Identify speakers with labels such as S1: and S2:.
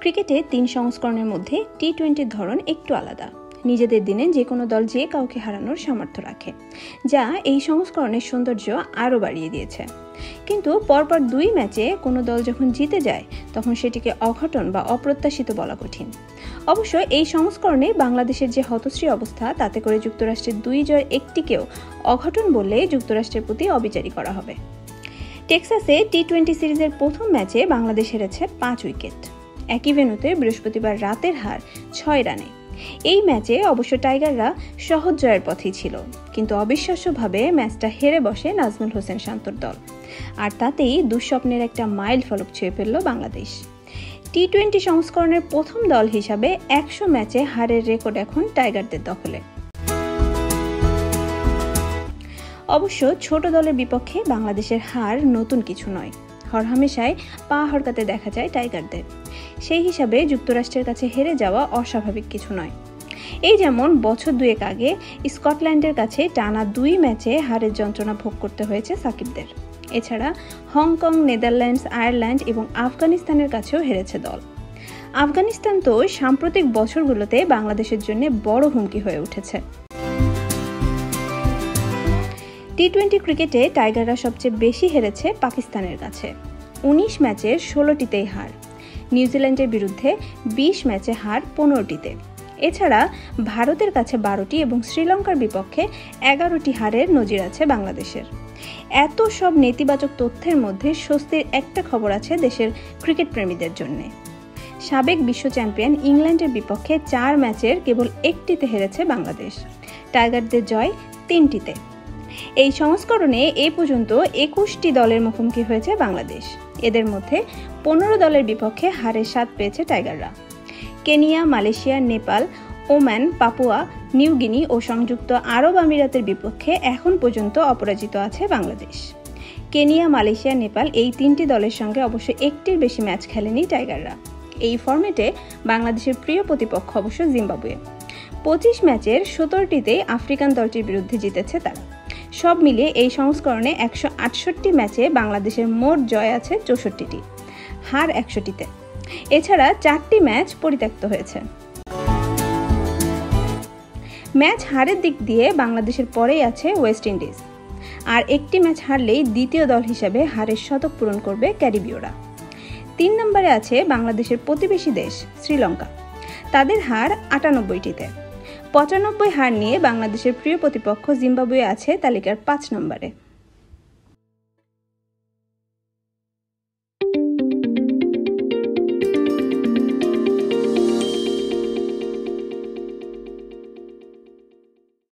S1: ক্রিকেটে ৩ সংস্করণের মধ্যে টি-20-র ধরন একটু আলাদা। নিজেদের দিনে যে কোনো দল যে কাউকে হারানোর সামর্থ্য রাখে, যা এই সংস্করণের সৌন্দর্য আরও বাড়িয়ে দিয়েছে। কিন্তু পরপর 2 ম্যাচে কোনো দল যখন জিতে যায়, তখন সেটিকে অঘটন বা অপ্রত্যাশিত বলা কঠিন। অবশ্য এই সংস্করণে বাংলাদেশের যে হতশ্রী অবস্থা, তাতে করে যুক্তরাষ্ট্রের 2 জয়ের একটিকেও অঘটন বললে যুক্তরাষ্ট্রের প্রতি অবিচারী করা হবে। টেক্সাসে টি-20 সিরিজের প্রথম ম্যাচে বাংলাদেশ হেরেছে 5 উইকেট। একই ভেন্যুতে বৃহস্পতিবার রাতের হার 6 রানে। এই ম্যাচে অবশ্য টাইগাররা সহজ জয়ের পথেই ছিল, কিন্তু অবিশ্বাস্যভাবে ম্যাচটা হেরে বসে নাজমুল হোসেন শান্তর দল। আর তাতেই দুঃস্বপ্নের একটা মাইল ফলক ছুঁয়ে ফেলল বাংলাদেশ। টি-20 সংস্করণের প্রথম দল হিসাবে 100 ম্যাচে হারের রেকর্ড এখন টাইগারদের দখলে। অবশ্য ছোট দলের বিপক্ষে বাংলাদেশের হার নতুন কিছু নয়। হরহামেশায় পা হরকাতে দেখা যায় টাইগারদের। সেই হিসাবে যুক্তরাষ্ট্রের কাছে হেরে যাওয়া অস্বাভাবিক কিছু নয়। এই যেমন বছর 2 আগে স্কটল্যান্ডের কাছে টানা 2 ম্যাচে হারের যন্ত্রণা ভোগ করতে হয়েছে সাকিবদের। এছাড়া হংকং, নেদারল্যান্ডস, আয়ারল্যান্ড এবং আফগানিস্তানের কাছেও হেরেছে দল। আফগানিস্তান তো সাম্প্রতিক বছরগুলোতে বাংলাদেশের জন্য বড় হুমকি হয়ে উঠেছে। টি-20 ক্রিকেটে টাইগাররা সবচেয়ে বেশি হেরেছে পাকিস্তানের কাছে। 19 ম্যাচের 16টিতেই হার। নিউজিল্যান্ডের বিরুদ্ধে 20 ম্যাচে হার 15টিতে। এছাড়া ভারতের কাছে 12টি এবং শ্রীলঙ্কার বিপক্ষে 11টি হারের নজির আছে বাংলাদেশের। এত সব নেতিবাচক তথ্যের মধ্যে স্বস্তির একটা খবর আছে দেশের ক্রিকেট প্রেমীদের জন্য। সাবেক বিশ্ব চ্যাম্পিয়ন ইংল্যান্ডের বিপক্ষে 4 ম্যাচের কেবল 1টিতে হেরেছে বাংলাদেশ। টাইগারদের জয় 3টিতে। এই সংস্করণে এ পর্যন্ত 21টি দলের মুখোমুখি হয়েছে বাংলাদেশ। এদের মধ্যে 15 দলের বিপক্ষে হারের স্বাদ পেয়েছে টাইগাররা। Kenya, Malaysia, Nepal, Oman, Papua New Guinea ও সংযুক্ত আরব আমিরাতের বিপক্ষে এখন পর্যন্ত অপরাজিত আছে বাংলাদেশ। কেনিয়া, মালয়েশিয়া, নেপাল এই 3টি দলের সঙ্গে অবশ্য একটির বেশি ম্যাচ খেলেনি টাইগাররা। এই ফরম্যাটে বাংলাদেশের প্রিয় প্রতিপক্ষ অবশ্য জিম্বাবুয়ে। 25 ম্যাচের 17টিতে আফ্রিকান দলটির বিরুদ্ধে জিতেছে তারা। সব মিলিয়ে এই সংস্করণে 168 ম্যাচে বাংলাদেশের মোট জয় আছে 64টি, হার 100টিতে। এছাড়া 4টি ম্যাচ পরিত্যক্ত হয়েছে। ম্যাচ হারের দিক দিয়ে বাংলাদেশের পরেই আছে ওয়েস্ট ইন্ডিজ। আর একটি ম্যাচ হারলেই দ্বিতীয় দল হিসেবে হারের শতক পূরণ করবে ক্যারিবীয়রা। 3 নম্বরে আছে বাংলাদেশের প্রতিবেশী দেশ শ্রীলঙ্কা। তাদের হার 98টিতে। 95 হার নিয়ে বাংলাদেশের প্রিয় প্রতিপক্ষ জিম্বাবুয়ে আছে তালিকার 5 নম্বরে।